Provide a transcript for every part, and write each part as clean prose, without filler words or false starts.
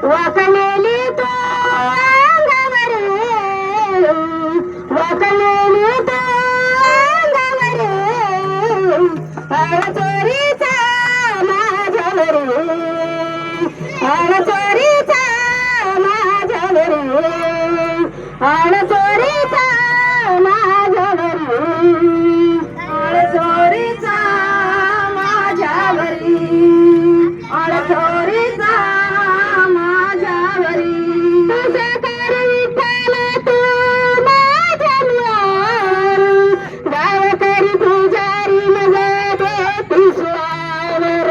वाकलेली तो अंगावर वाकलेली तो अंगावर चोरीचा माझ्यावर चोरीचा माझ्यावर चोरीचा माझ्यावर चोरीचा माझ्यावरी चोरीचा माझ्यावरी तुझा कर विठ्ठल तू माझ्या मुलावर गावकरी पुजारी मग देती सुरावर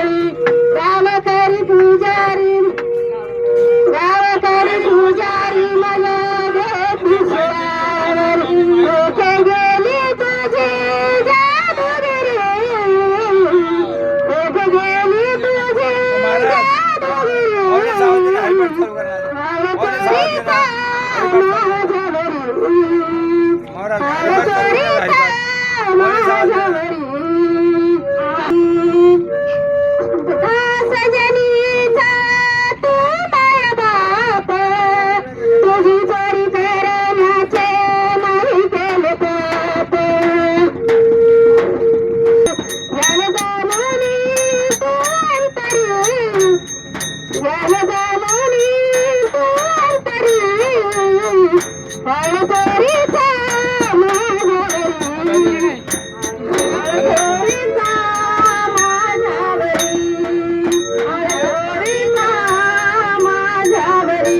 गावकरी पुजारी मग देती सुरावर डोके गेली तुझी जादूगिरी डोके गेली तुझी सजनीचा तू माया बाप तुझी चोरी करण्याचे नाही केले पाप ज्ञान जाणूनी तू अंतरी ज्ञान जाणूनी तू अंतरी चोरीचा माझ्यावरी चोरीचा माझ्यावरी चोरीचा माझ्यावरी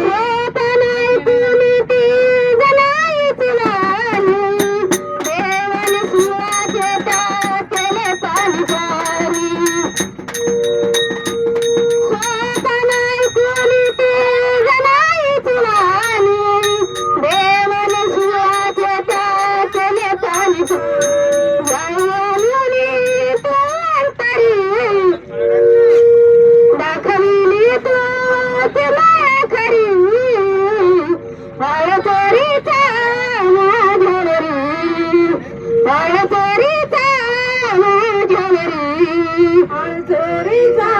शेत नाही कुणी ती जनाईची वाणी देवन सुराचे टाकले पाणी पाणी शेत नाही कुणी ती जनाईची वाणी देवन सुराचे टाकले पाणी जाणूनी तू अंतरी दाखविली तू तुला खरी चोरीचा माझ्यावरी चोरीचा माझ्यावरी चोरीचा